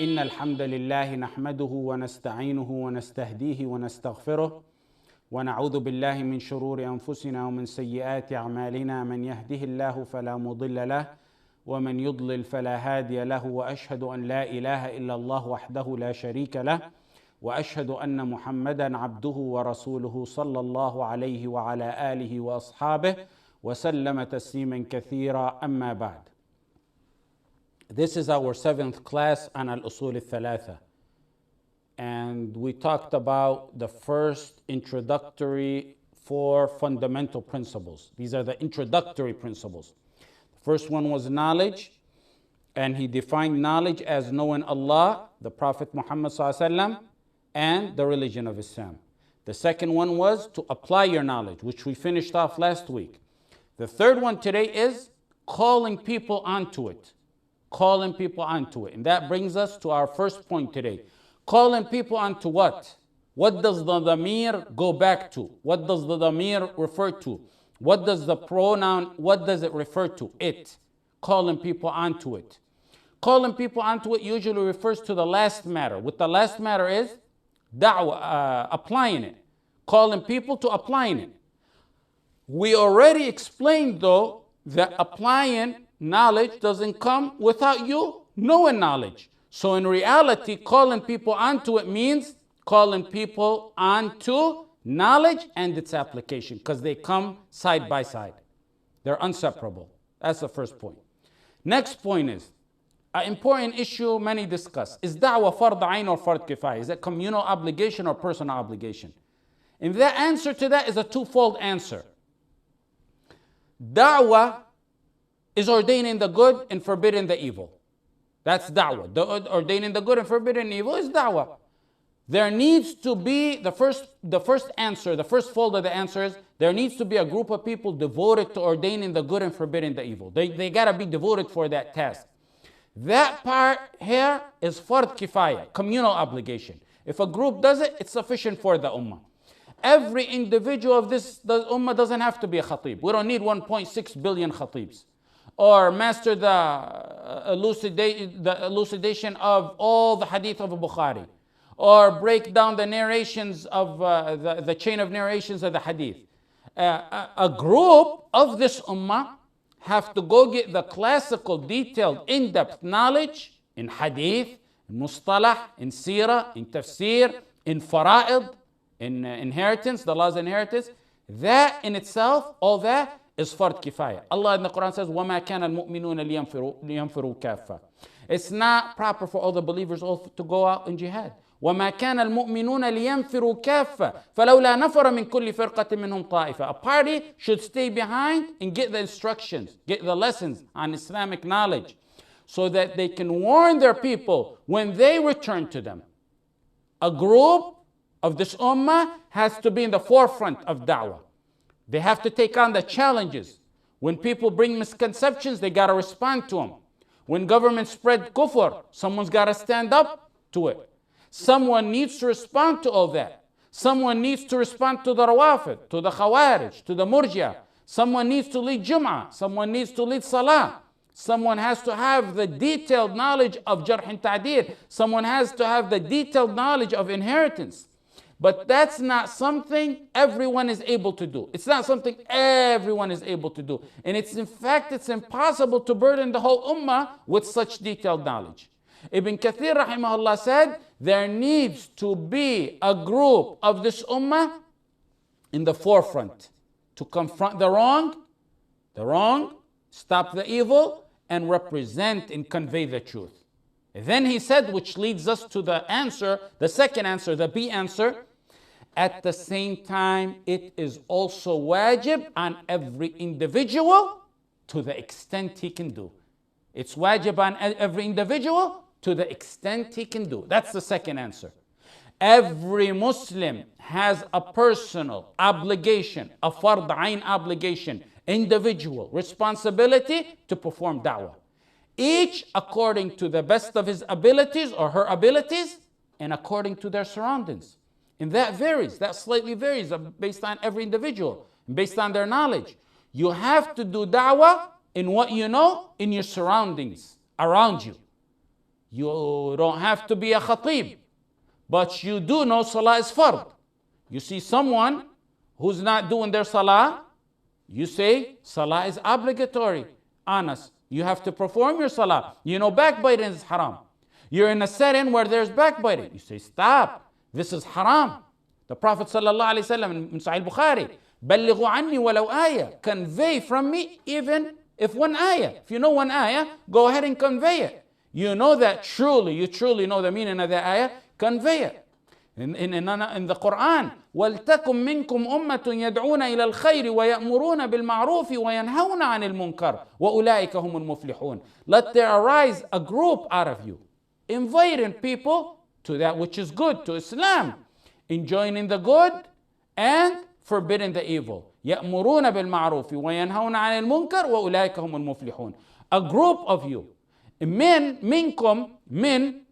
إن الحمد لله نحمده ونستعينه ونستهديه ونستغفره ونعوذ بالله من شرور أنفسنا ومن سيئات أعمالنا. من يهده الله فلا مضل له ومن يضلل فلا هادي له، وأشهد أن لا إله إلا الله وحده لا شريك له، وأشهد أن محمدا عبده ورسوله صلى الله عليه وعلى آله وأصحابه وسلم تسليما كثيرا. أما بعد. This is our 7th class on Al-Usool Ath-Thalaathah. And we talked about the first introductory 4 fundamental principles. These are the introductory principles. The first one was knowledge, and he defined knowledge as knowing Allah, the Prophet Muhammad ﷺ, and the religion of Islam. The second one was to apply your knowledge, which we finished off last week. The third one today is calling people onto it. Calling people onto it. And that brings us to our first point today. Calling people onto what? What does the dhamir go back to? What does the dhamir refer to? What does the pronoun, what does it refer to? It. Calling people onto it. Calling people onto it usually refers to the last matter. What the last matter is? Da'wah, applying it. Calling people to applying it. We already explained though that applying knowledge doesn't come without you knowing knowledge. So in reality, calling people onto it means calling people onto knowledge and its application, because they come side by side. They're inseparable. That's the first point. Next point is an important issue many discuss. Is da'wah fard ayn or fard kifaya? Is it communal obligation or personal obligation? And the answer to that is a twofold answer. Da'wah is ordaining the good and forbidding the evil. That's da'wah. Ordaining the good and forbidding the evil is da'wah. There needs to be, the first answer, the first fold of the answer is, there needs to be a group of people devoted to ordaining the good and forbidding the evil. They gotta be devoted for that task. That part here is fard kifaya, communal obligation. If a group does it, it's sufficient for the ummah. Every individual of the ummah doesn't have to be a khatib. We don't need 1.6 billion khatibs. Or master the elucidation of all the hadith of Bukhari. Or break down the narrations of the chain of narrations of the hadith. A group of this ummah have to go get the classical, detailed, in-depth knowledge in hadith, in mustalah, in seerah, in tafsir, in fara'id, in inheritance, the laws of inheritance. That in itself, all that is fard kifaya. Allah in the Quran says, وَمَا كَانَ الْمُؤْمِنُونَ لِيَنْفِرُوا كَافَّةً. It's not proper for all the believers all to go out in jihad. وَمَا كَانَ الْمُؤْمِنُونَ لِيَنْفِرُوا كَافَّةً فَلَوْلَا نَفَرَ مِنْ كُلِّ فِرْقَةٍ مِّنْهُمْ طَائِفَةٌ. A party should stay behind and get the instructions, get the lessons on Islamic knowledge, so that they can warn their people when they return to them. A group of this ummah has to be in the forefront of da'wah. They have to take on the challenges. When people bring misconceptions, they got to respond to them. When government spread kufr, someone's got to stand up to it. Someone needs to respond to all that. Someone needs to respond to the rawafid, to the khawarij, to the murjia. Someone needs to lead jum'ah. Someone needs to lead salah. Someone has to have the detailed knowledge of jarh and ta'dil. Someone has to have the detailed knowledge of inheritance. But that's not something everyone is able to do. It's not something everyone is able to do. And in fact, it's impossible to burden the whole ummah with such detailed knowledge. Ibn Kathir rahimahullah said, there needs to be a group of this ummah in the forefront to confront the wrong, stop the evil, and represent and convey the truth. And then he said, which leads us to the answer, the second answer, the B answer. At the same time, it is also wajib on every individual to the extent he can do. It's wajib on every individual to the extent he can do. That's the second answer. Every Muslim has a personal obligation, a fard ayn obligation, individual responsibility to perform da'wah. Each according to the best of his abilities or her abilities and according to their surroundings. And that varies, that slightly varies based on every individual, based on their knowledge. You have to do da'wah in what you know, in your surroundings, around you. You don't have to be a khatib, but you do know salah is fard. You see someone who's not doing their salah, you say salah is obligatory. Anas, you have to perform your salah. You know backbiting is haram. You're in a setting where there's backbiting. You say, stop, this is haram. The Prophet sallallahu alaihi wasallam in Sahih Bukhari, بلغوا عني ولو آية, convey from me even if one ayah. If you know one ayah, go ahead and convey it. You know that truly, you truly know the meaning of that ayah, convey it. In the Quran, وَلْتَكُمْ مِنْكُمْ أُمَّةٌ يَدْعُونَ إِلَى الْخَيْرِ وَيَأْمُرُونَ بِالْمَعْرُوفِ وَيَنْهَوْنَ عَنِ الْمُنْكَرِ وَأُولَٰئِكَ هُمُ الْمُفْلِحُونَ. Let there arise a group out of you, inviting people to that which is good, to Islam, enjoining the good and forbidding the evil. يَأْمُرُونَ بِالْمَعْرُوفِ وَيَنْهَوْنَ عَنِ الْمُنْكَرِ وَأُولَٰئِكَ هُمُ الْمُفْلِحُونَ. A group of you. Min, minkum, min,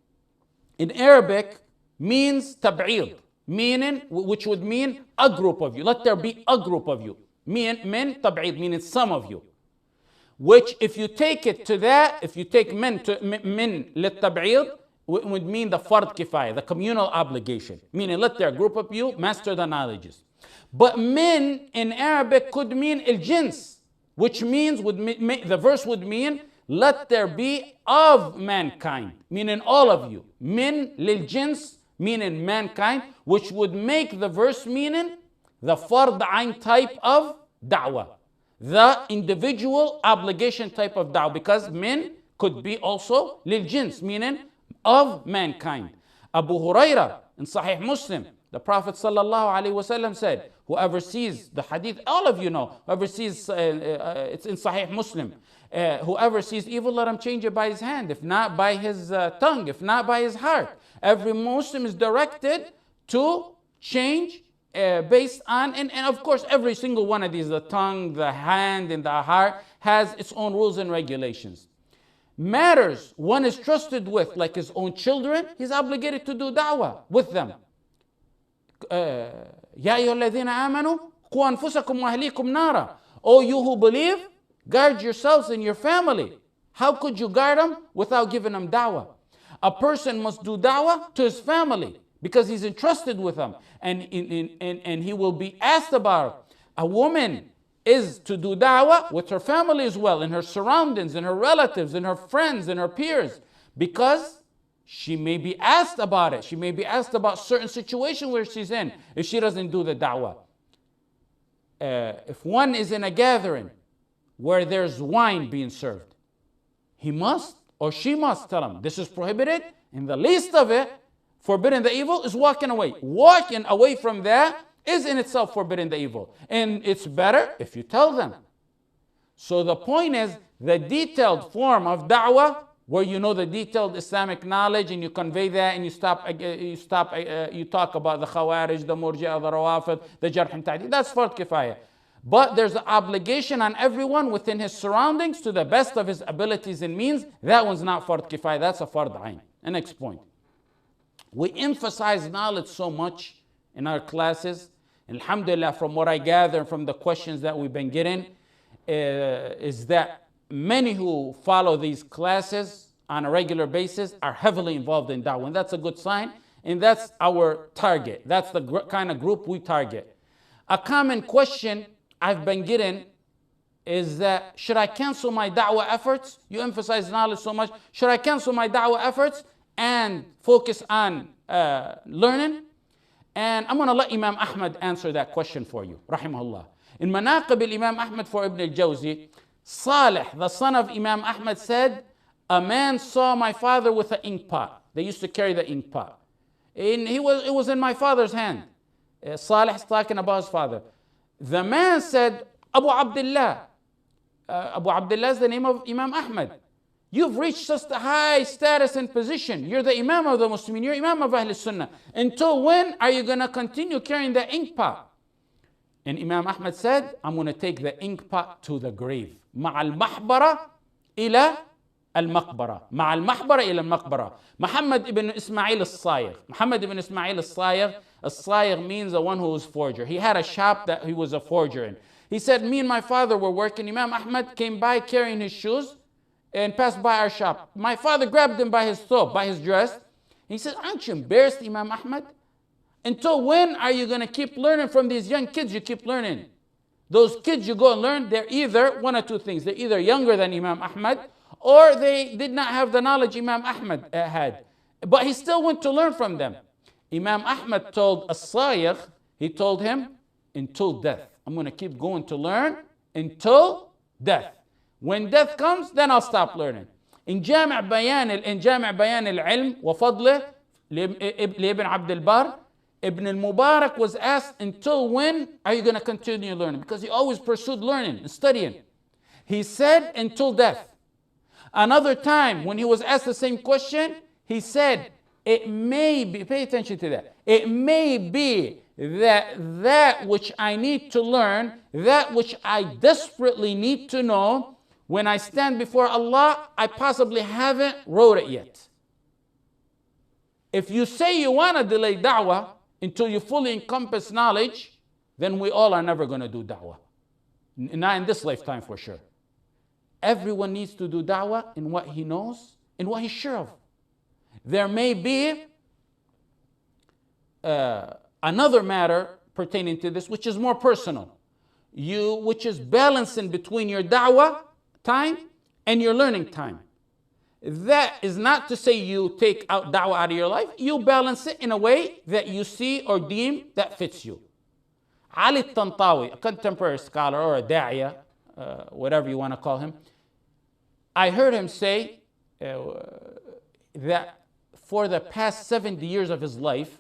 in Arabic, means tab'id, meaning, which would mean a group of you. Let there be a group of you. Min, tab'id, meaning some of you. Which, if you take it to that, if you take min lit tab'id, would mean the fard kifaya, the communal obligation. Meaning, let there a group of you master the knowledges. But min in Arabic could mean al-jins, which means, the verse would mean, let there be of mankind, meaning all of you. Min lil jins, meaning mankind, which would make the verse meaning the fard ayn type of da'wah, the individual obligation type of da'wah, because min could be also lil jins, meaning of mankind. Abu Huraira in Sahih Muslim, the Prophet sallallahu alaihi wasallam said, whoever sees the hadith, all of you know, whoever sees, it's in Sahih Muslim, whoever sees evil, let him change it by his hand, if not by his tongue, if not by his heart. Every Muslim is directed to change based on, and of course every single one of these, the tongue, the hand, and the heart, has its own rules and regulations. Matters one is trusted with, like his own children, he's obligated to do da'wah with them. يا أيها الذين آمنوا قوا أنفسكم وأهليكم نارا. O you who believe, guard yourselves and your family. How could you guard them without giving them da'wah? A person must do da'wah to his family because he's entrusted with them, and he will be asked about it. A woman is to do da'wah with her family as well, in her surroundings, in her relatives, in her friends, in her peers, because she may be asked about it. She may be asked about certain situation where she's in if she doesn't do the da'wah. If one is in a gathering where there's wine being served, he must or she must tell him this is prohibited, and the least of it, forbidding the evil, is walking away. Walking away from that is in itself forbidding the evil, and it's better if you tell them. So the point is, the detailed form of da'wah, where you know the detailed Islamic knowledge and you convey that, and you talk about the Khawarij, the Murji'ah, the Rawafid, the Jarh and Ta'deel, that's fard kifaya. But there's an obligation on everyone within his surroundings to the best of his abilities and means. That one's not fard kifaya, that's a fard ayn. The next point. We emphasize knowledge so much in our classes. Alhamdulillah, from what I gather from the questions that we've been getting, is that many who follow these classes on a regular basis are heavily involved in da'wah. And that's a good sign. And that's our target. That's the kind of group we target. A common question I've been getting is that, should I cancel my da'wah efforts? You emphasize knowledge so much. Should I cancel my da'wah efforts and focus on learning? And I'm going to let Imam Ahmad answer that question for you, rahimahullah. In Manaqib al-Imam Ahmad for Ibn al-Jawzi, Salih, the son of Imam Ahmad, said, a man saw my father with an ink pot. They used to carry the ink pot. And it was in my father's hand. Salih is talking about his father. The man said, Abu Abdullah. Abu Abdullah is the name of Imam Ahmad. You've reached such a high status and position. You're the Imam of the Muslimin. You're Imam of Ahl Sunnah. Until when are you going to continue carrying the ink pot? And Imam Ahmad said, I'm going to take the ink pot to the grave. مع المحبرة إلى المقبرة. مع المحبرة إلى المقبرة. Muhammad ibn Ismail al-Sayyigh. Muhammad ibn Ismail al-Sayyigh. Al-Sayyigh means the one who was forger. He had a shop that he was a forger in. He said, me and my father were working. Imam Ahmad came by carrying his shoes. and passed by our shop. My father grabbed him by his thawb, by his dress. He said, aren't you embarrassed, Imam Ahmad? Until when are you going to keep learning from these young kids? You keep learning. Those kids you go and learn, they're either one or two things. They're either younger than Imam Ahmad, or they did not have the knowledge Imam Ahmad had. But he still went to learn from them. Imam Ahmad told As-Sayyigh, he told him, until death. I'm going to keep going to learn until death. When death comes, then I'll stop learning. In Jami' Bayan al-Ilm wa Fadlih, Ibn Abd al-Barr, Ibn al-Mubarak was asked, until when are you going to continue learning? Because he always pursued learning and studying. He said, until death. Another time, when he was asked the same question, he said, it may be, pay attention to that, it may be that which I need to learn, that which I desperately need to know, when I stand before Allah, I possibly haven't wrote it yet. If you say you want to delay da'wah until you fully encompass knowledge, then we all are never going to do da'wah. Not in this lifetime for sure. Everyone needs to do da'wah in what he knows, in what he's sure of. There may be another matter pertaining to this, which is more personal. Which is balancing between your da'wah time and your learning time. That is not to say you take out da'wah out of your life. You balance it in a way that you see or deem that fits you. Ali Tantawi, a contemporary scholar or a da'iyah, whatever you want to call him, I heard him say that for the past 70 years of his life,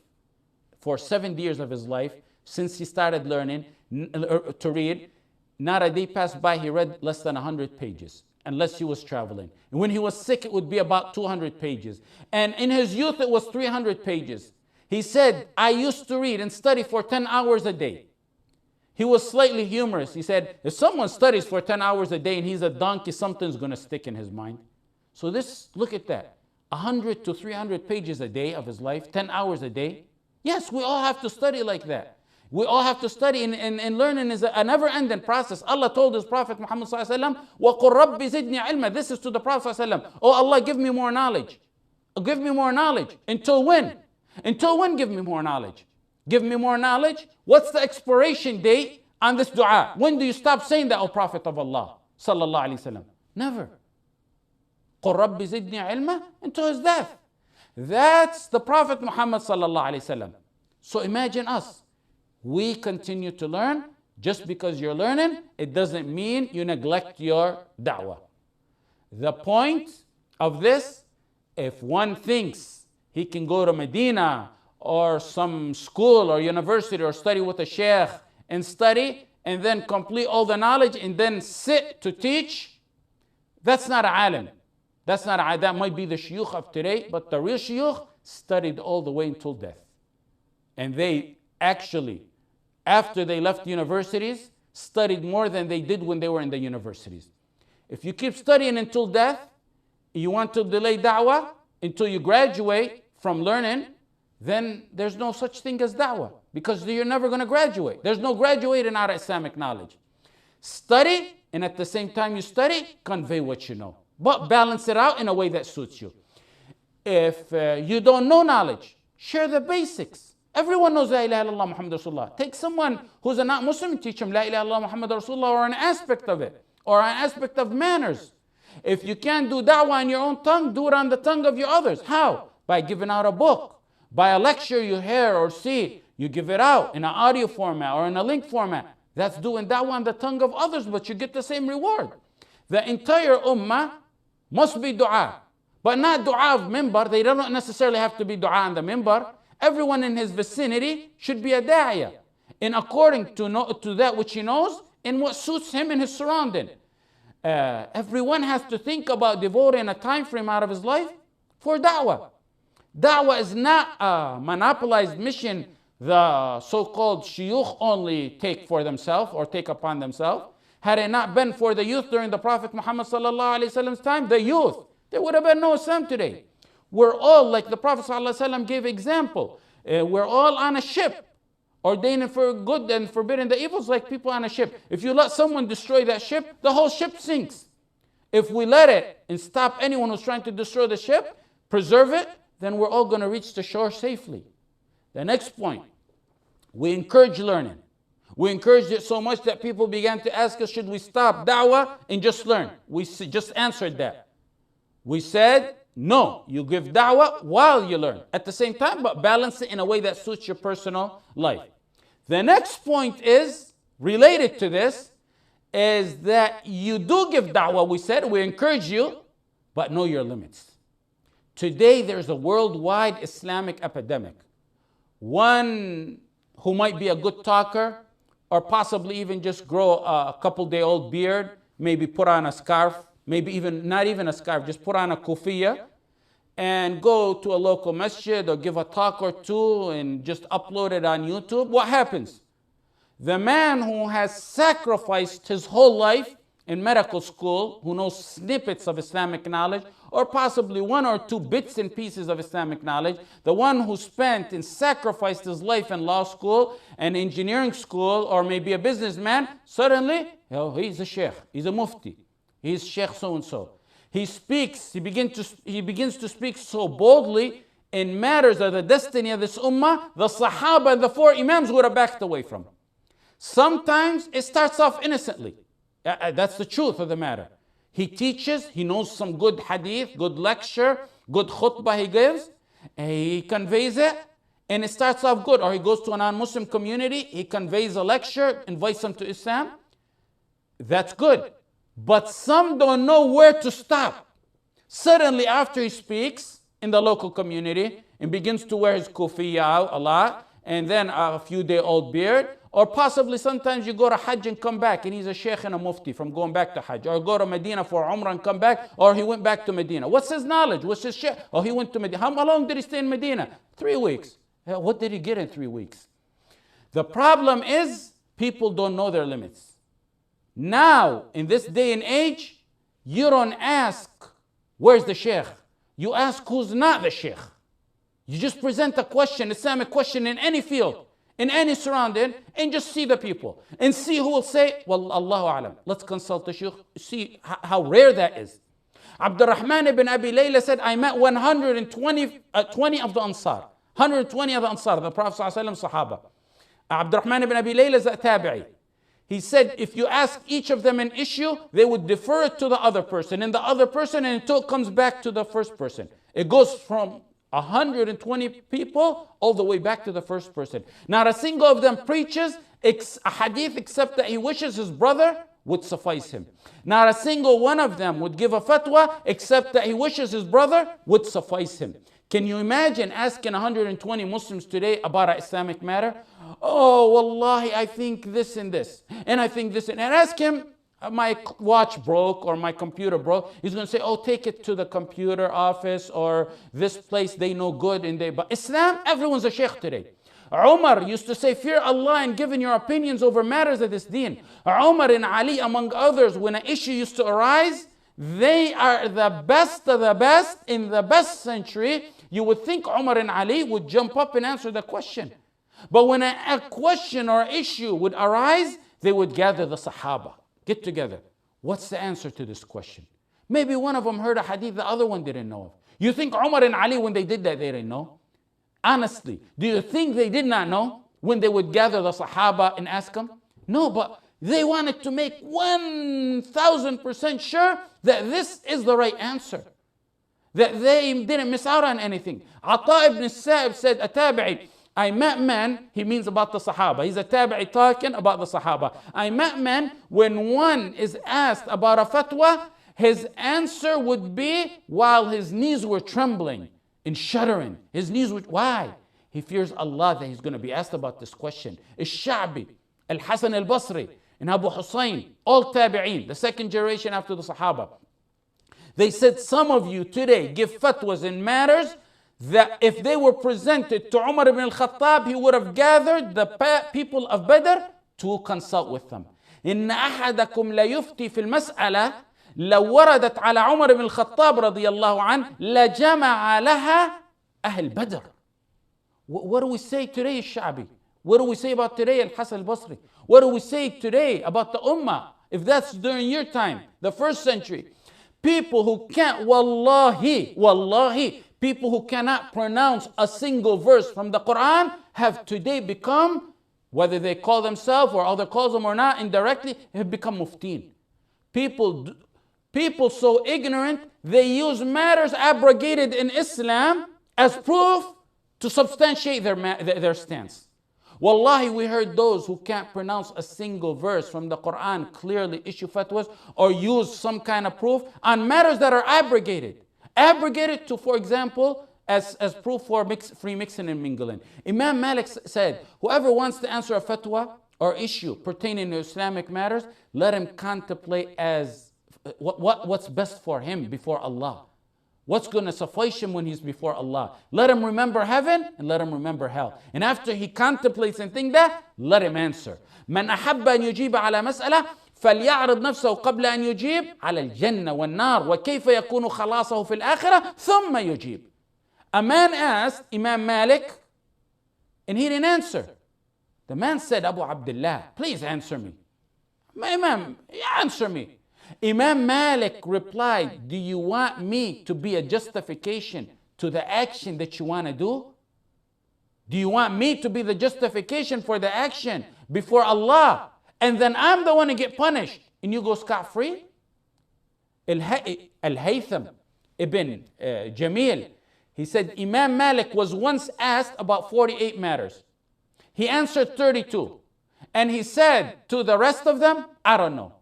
since he started learning to read, not a day passed by he read less than 100 pages, unless he was traveling. And when he was sick, it would be about 200 pages. And in his youth, it was 300 pages. He said, I used to read and study for 10 hours a day. He was slightly humorous. He said, if someone studies for 10 hours a day and he's a donkey, something's going to stick in his mind. So look at that. 100 to 300 pages a day of his life, 10 hours a day. Yes, we all have to study like that. We all have to study, and learning is a never-ending process. Allah told His Prophet Muhammad ﷺ, وَقُلْ رَبِّ زِدْنِي عِلْمًا. This is to the Prophet ﷺ. Oh Allah, give me more knowledge. Give me more knowledge. Until when? Until when give me more knowledge? Give me more knowledge? What's the expiration date on this dua? When do you stop saying that, O Prophet of Allah sallallahu alaihi wasallam? Never. قُلْ رَبِّ زِدْنِي عِلْمًا, until his death. That's the Prophet Muhammad sallallahu alaihi wasallam. So imagine us. We continue to learn. Just because you're learning, it doesn't mean you neglect your da'wah. The point of this, if one thinks he can go to Medina or some school or university or study with a sheikh and study and then complete all the knowledge and then sit to teach, that's not an alim. That might be the shuyukh of today, but the real shuyukh studied all the way until death. And they actually, after they left universities, studied more than they did when they were in the universities. If you keep studying until death, you want to delay da'wah until you graduate from learning, then there's no such thing as da'wah, because you're never going to graduate. There's no graduating out of Islamic knowledge. Study, and at the same time you study, convey what you know. But balance it out in a way that suits you. If you don't know knowledge, share the basics. Everyone knows La ilaha illallah Muhammad Rasulullah. Take someone who's a not Muslim and teach him La ilaha illallah Muhammad Rasulullah, or an aspect of it, or an aspect of manners. If you can't do da'wah in your own tongue, do it on the tongue of your others. How? By giving out a book. By a lecture you hear or see, you give it out in an audio format or in a link format. That's doing da'wah on the tongue of others, but you get the same reward. The entire ummah must be dua, but not dua of mimbar. They don't necessarily have to be dua on the mimbar. Everyone in his vicinity should be a da'iyah, in according to that which he knows and what suits him in his surrounding. Everyone has to think about devoting a time frame out of his life for da'wah. Da'wah is not a monopolized mission the so-called shuyukh only take for themselves or take upon themselves. Had it not been for the youth during the Prophet Muhammad sallallahu alaihi wasallam's time, the youth, there would have been no Islam today. We're all, like the Prophet sallallahu alaihi wasallam gave example, we're all on a ship, ordaining for good and forbidding the evils, like people on a ship. If you let someone destroy that ship, the whole ship sinks. If we let it and stop anyone who's trying to destroy the ship, preserve it, then we're all going to reach the shore safely. The next point, we encourage learning. We encouraged it so much that people began to ask us, should we stop da'wah and just learn? We just answered that. We said, no, you give da'wah while you learn. At the same time, but balance it in a way that suits your personal life. The next point is, related to this, is that you do give da'wah, we said, we encourage you, but know your limits. Today, there's a worldwide Islamic epidemic. One who might be a good talker, or possibly even just grow a couple-day-old beard, maybe put on a scarf, maybe even not even a scarf, just put on a kufiya, and go to a local masjid or give a talk or two and just upload it on YouTube. What happens? The man who has sacrificed his whole life in medical school, who knows snippets of Islamic knowledge, or possibly one or two bits and pieces of Islamic knowledge, the one who spent and sacrificed his life in law school and engineering school, or maybe a businessman, suddenly, he's a sheikh, he's a mufti, he's sheikh so-and-so. He begins to speak so boldly in matters of the destiny of this ummah, the Sahaba and the four Imams would have backed away from. Sometimes it starts off innocently. That's the truth of the matter. He teaches, he knows some good hadith, good lecture, good khutbah he gives, and he conveys it, and it starts off good. Or he goes to a non-Muslim community, he conveys a lecture, invites them to Islam. That's good. But some don't know where to stop. Suddenly after he speaks in the local community and begins to wear his kufiya out a lot, and then a few-day-old beard, or possibly sometimes you go to Hajj and come back and he's a sheikh and a mufti from going back to Hajj, or go to Medina for Umrah and come back, or he went back to Medina. What's his knowledge? What's his sheikh? Oh, he went to Medina. How long did he stay in Medina? 3 weeks. What did he get in 3 weeks? The problem is people don't know their limits. Now, in this day and age, you don't ask, where's the sheikh? You ask who's not the sheikh. You just present a question, Islamic question in any field, in any surrounding, and just see the people. And see who will say, well, Allahu A'lam. Let's consult the sheikh, see how rare that is. Abdurrahman ibn Abi Layla said, I met 120 of the Ansar. 120 of the Ansar, the Prophet ﷺ Sahaba. Abdurrahman ibn Abi Layla is a tabi'i. He said, if you ask each of them an issue, they would defer it to the other person, and the other person, and until it comes back to the first person. It goes from 120 people all the way back to the first person. Not a single of them preaches a hadith except that he wishes his brother would suffice him. Not a single one of them would give a fatwa except that he wishes his brother would suffice him. Can you imagine asking 120 Muslims today about an Islamic matter? Oh, wallahi, I think this and this. And I think this and ask him, my watch broke or my computer broke. He's going to say, oh, take it to the computer office or this place, they know good. But Islam, everyone's a sheikh today. Umar used to say, fear Allah and giving your opinions over matters of this deen. Umar and Ali, among others, when an issue used to arise, they are the best of the best in the best century. You would think Umar and Ali would jump up and answer the question. But when a question or issue would arise, they would gather the Sahaba, get together. What's the answer to this question? Maybe one of them heard a hadith the other one didn't know of. You think Umar and Ali, when they did that, they didn't know? Honestly, do you think they did not know when they would gather the Sahaba and ask them? No, but they wanted to make 1,000% sure that this is the right answer, that they didn't miss out on anything. Ata ibn Sa'ib said, a tabi'i, I met men, he means about the Sahaba. He's a tabi'i talking about the Sahaba. I met men, when one is asked about a fatwa, his answer would be while his knees were trembling and shuddering. His knees would, why? He fears Allah that he's going to be asked about this question. Al-Sha'bi, Al-Hasan al-Basri, and Abu Hussein, all tabi'een, the second generation after the Sahaba. They said, some of you today give fatwas in matters that if they were presented to Umar ibn al-Khattab, he would have gathered the people of Badr to consult with them. إن أحدكم ليفتي في المسألة لو وردت على عمر بن الخطاب رضي الله عنه لجمع لها أهل بدر. What do we say today, Sha'bi? What do we say about today, Al-Hasan al-Basri? What do we say today about the Ummah? If that's during your time, the first century. People who can't, wallahi, people who cannot pronounce a single verse from the Quran have today become, whether they call themselves or other calls them or not, indirectly, have become muftin. People so ignorant, they use matters abrogated in Islam as proof to substantiate their stance. Wallahi, we heard those who can't pronounce a single verse from the Quran clearly issue fatwas or use some kind of proof on matters that are abrogated. Abrogated to, for example, as proof for free mixing and mingling. Imam Malik said, whoever wants to answer a fatwa or issue pertaining to Islamic matters, let him contemplate as what's best for him before Allah. What's going to suffice him when he's before Allah? Let him remember heaven and let him remember hell. And after he contemplates and think that, let him answer. من أحب أن يجيب على مسألة فليعرض نفسه قبل أن يجيب على الجنة والنار وكيف يكون خلاصه في الآخرة ثم يجيب. A man asked Imam Malik and he didn't answer. The man said, Abu Abdullah, please answer me. Imam, answer me. Imam Malik replied, do you want me to be a justification to the action that you want to do? Do you want me to be the justification for the action before Allah? And then I'm the one to get punished and you go scot-free? Al-Haytham ibn Jamil, he said, Imam Malik was once asked about 48 matters. He answered 32. And he said to the rest of them, I don't know.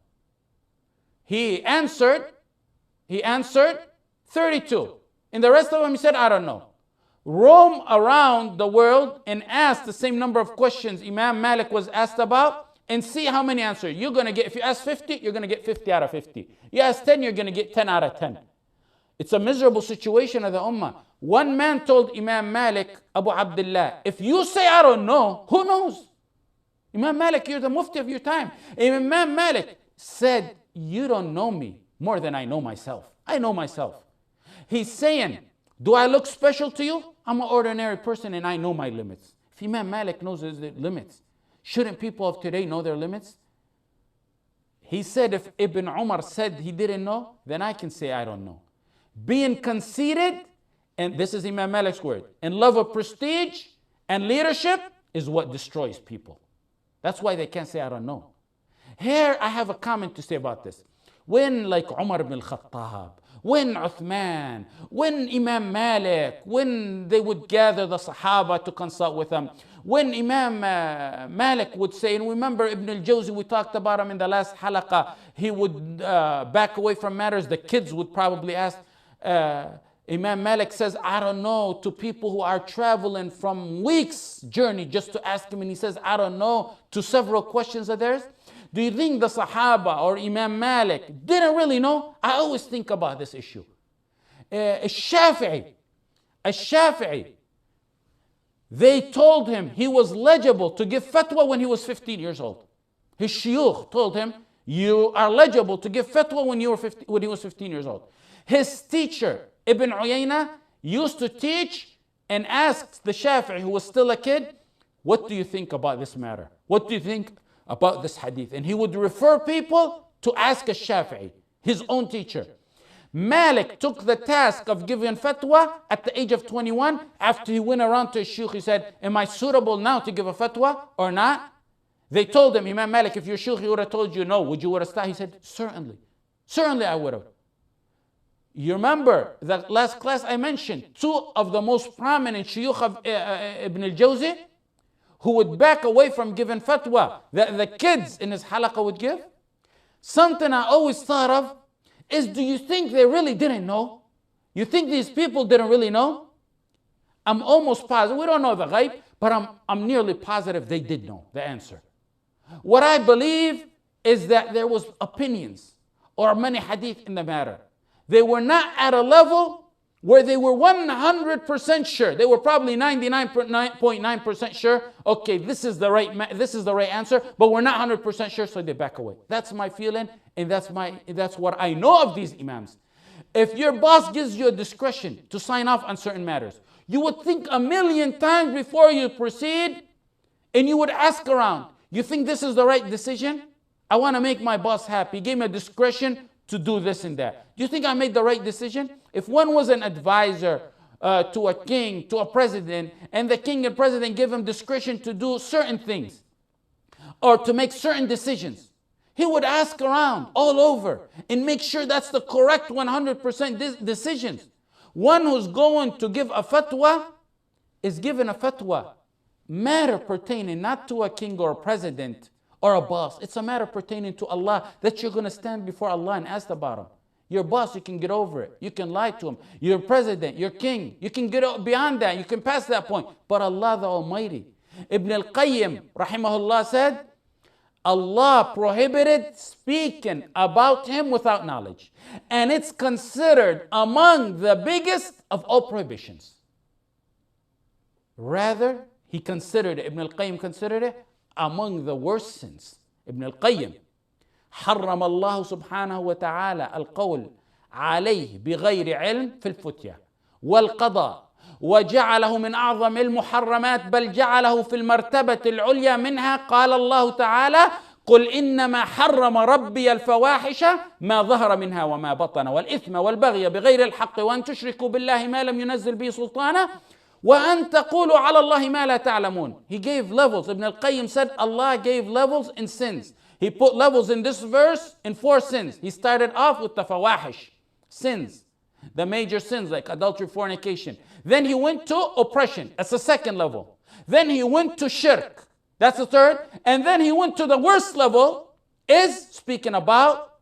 He answered 32. In the rest of them, he said, I don't know. Roam around the world and ask the same number of questions Imam Malik was asked about and see how many answers. You're going to get, if you ask 50, you're going to get 50 out of 50. You ask 10, you're going to get 10 out of 10. It's a miserable situation of the ummah. One man told Imam Malik, Abu Abdullah, if you say I don't know, who knows? Imam Malik, you're the mufti of your time. Imam Malik said, you don't know me more than I know myself. I know myself. He's saying, do I look special to you? I'm an ordinary person and I know my limits. If Imam Malik knows his limits, shouldn't people of today know their limits? He said, if Ibn Umar said he didn't know, then I can say I don't know. Being conceited, and this is Imam Malik's word, and love of prestige and leadership is what destroys people. That's why they can't say I don't know. Here I have a comment to say about this. When like Umar ibn al-Khattab, when Uthman, when Imam Malik, when they would gather the Sahaba to consult with them, when Imam Malik would say, and remember Ibn al-Jawzi, we talked about him in the last halaqah, he would back away from matters. The kids would probably ask, Imam Malik says, I don't know, to people who are traveling from weeks journey just to ask him, and he says, I don't know, to several questions of theirs. Do you think the Sahaba or Imam Malik didn't really know? I always think about this issue. Al-Shafi'i, they told him he was legible to give fatwa when he was 15 years old. His shuyukh told him, you are legible to give fatwa when he was 15 years old. His teacher, Ibn Uyayna, used to teach and asked the Shafi'i, who was still a kid, what do you think about this matter? What do you think about this hadith? And he would refer people to ask a Shafi'i, his own teacher. Malik took the task of giving fatwa at the age of 21. After he went around to his shuyukh, he said, am I suitable now to give a fatwa or not? They told him, Imam Malik, if your shuyukh would have told you no, would you would have stopped? He said, certainly I would have. You remember that last class I mentioned two of the most prominent shuyukh of Ibn al-Jawzi who would back away from giving fatwa that the kids in his halaqah would give. Something I always thought of is, do you think they really didn't know? You think these people didn't really know? I'm almost positive. We don't know the ghaib, but I'm nearly positive they did know the answer. What I believe is that there was opinions or many hadith in the matter. They were not at a level where they were 100% sure. They were probably 99.9% sure. Okay, this is the right answer, but we're not 100% sure, so they back away. That's my feeling, and that's what I know of these imams. If your boss gives you a discretion to sign off on certain matters, you would think a million times before you proceed, and you would ask around, you think this is the right decision? I want to make my boss happy. He gave me a discretion to do this and that. Do you think I made the right decision? If one was an advisor to a king, to a president, and the king and president give him discretion to do certain things or to make certain decisions, he would ask around all over and make sure that's the correct 100% decisions. One who's going to give a fatwa is given a fatwa, matter pertaining not to a king or a president or a boss. It's a matter pertaining to Allah that you're going to stand before Allah and ask about him. Your boss, you can get over it. You can lie to him. Your president, your king, you can get beyond that. You can pass that point. But Allah the Almighty. Ibn al-Qayyim, rahimahullah, said, Allah prohibited speaking about him without knowledge. And it's considered among the biggest of all prohibitions. Rather, he considered it, Ibn al-Qayyim considered it among the worst sins. Ibn al-Qayyim, حرم الله سبحانه وتعالى القول عليه بغير علم في الفتية والقضاء وجعله من أعظم المحرمات بل جعله في المرتبة العليا منها. قال الله تعالى قل إنما حرم ربي الفواحش ما ظهر منها وما بطن والإثم والبغي بغير الحق وأن تشركوا بالله ما لم ينزل به سلطانا وأن تقولوا على الله ما لا تعلمون. He gave levels. Ibn al-Qayyim said Allah gave levels in sins. He put levels in this verse in 4 sins. He started off with the fawahish, sins, the major sins like adultery, fornication. Then he went to oppression. That's the second level. Then he went to shirk. That's the third. And then he went to the worst level, is speaking about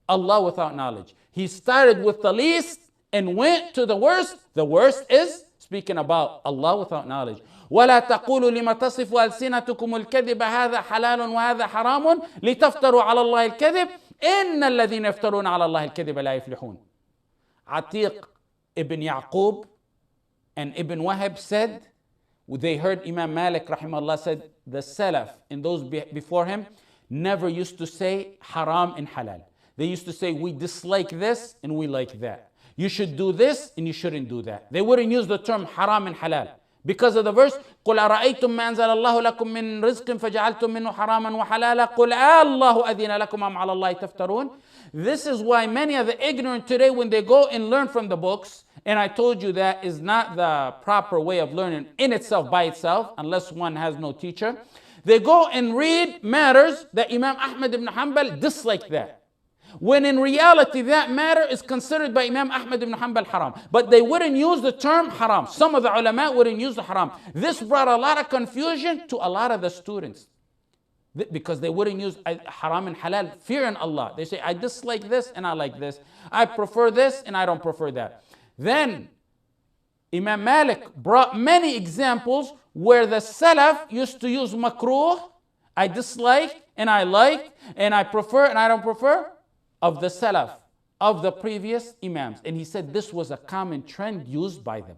Allah without knowledge. He started with the least and went to the worst. The worst is speaking about Allah without knowledge. ولا تقولوا لما تصف ألسنتكم الكذب هذا حلال وهذا حرام لتفتروا على الله الكذب إن الذين يفترون على الله الكذب لا يفلحون. Atiq ibn Yaqub and Ibn Wahab said, they heard Imam Malik rahimahullah said, the Salaf and those before him never used to say haram and halal. They used to say we dislike this and we like that. You should do this and you shouldn't do that. They wouldn't use the term haram and halal. Because of the verse, قُلْ أَرَأَيْتُمْ مَا أَنزَلَ اللَّهُ لَكُم مِّن رِزْقٍ فَجَعَلْتُم مِّنْهُ حَرَامًا وَحَلَالًا قُلْ اللَّهُ أَذِنَ لَكُمْ أَمْ عَلَى اللَّهِ تَفْتَرُونَ. This is why many of the ignorant today, when they go and learn from the books, and I told you that is not the proper way of learning in itself, by itself, unless one has no teacher. They go and read matters that Imam Ahmad ibn Hanbal disliked that. When in reality that matter is considered by Imam Ahmad ibn Hanbal haram. But they wouldn't use the term haram. Some of the ulama wouldn't use the haram. This brought a lot of confusion to a lot of the students. Because they wouldn't use haram and halal, fearing Allah. They say, I dislike this and I like this. I prefer this and I don't prefer that. Then Imam Malik brought many examples where the Salaf used to use makruh, I dislike and I like and I prefer and I don't prefer, of the Salaf, of the previous Imams. And he said this was a common trend used by them.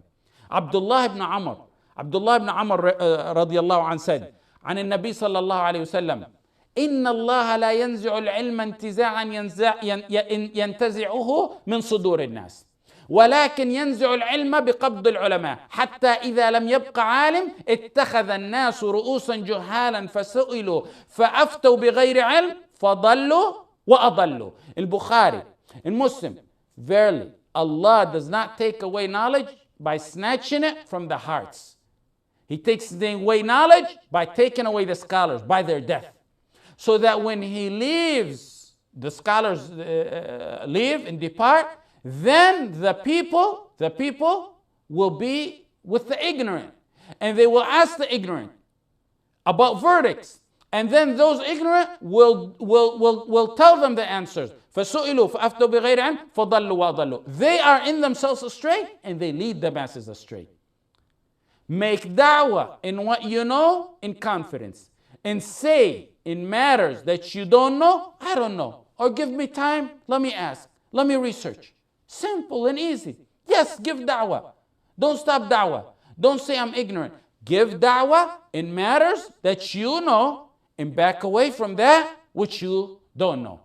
Abdullah ibn Amr radiallahu anh said, عن النبي صلى الله عليه وسلم إن الله لا ينزع العلم انتزاعا ينتزعه من صدور الناس ولكن ينزع العلم بقبض العلماء حتى إذا لم يبق عالم اتخذ الناس رؤوسا جهالا فسئلوا فأفتوا بغير علم فضلوا وأضلوا. البخاري and Muslim, verily Allah does not take away knowledge by snatching it from the hearts. He takes away knowledge by taking away the scholars, by their death. So that when he leaves, the scholars leave and depart, then the people will be with the ignorant. And they will ask the ignorant about verdicts. And then those ignorant will tell them the answers. فَسُئِلُوا فَأَفْتَوْا بِغَيْرِ عِلْمٍ فَضَلُّوا وَأَضَلُّوا. They are in themselves astray and they lead the masses astray. Make da'wah in what you know in confidence. And say in matters that you don't know, I don't know. Or give me time, let me ask. Let me research. Simple and easy. Yes, give da'wah. Don't stop da'wah. Don't say I'm ignorant. Give da'wah in matters that you know and back away from that which you don't know.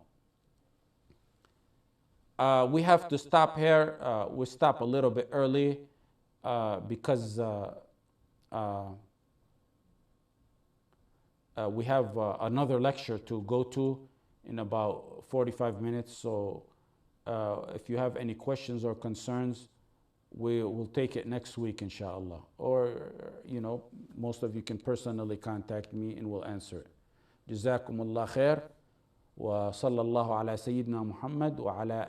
We have to stop here. We stop a little bit early because we have another lecture to go to in about 45 minutes. So If you have any questions or concerns, we will take it next week, inshallah. Or, most of you can personally contact me and we'll answer it. جزاكم الله خير وصلى الله على سيدنا محمد وعلى آله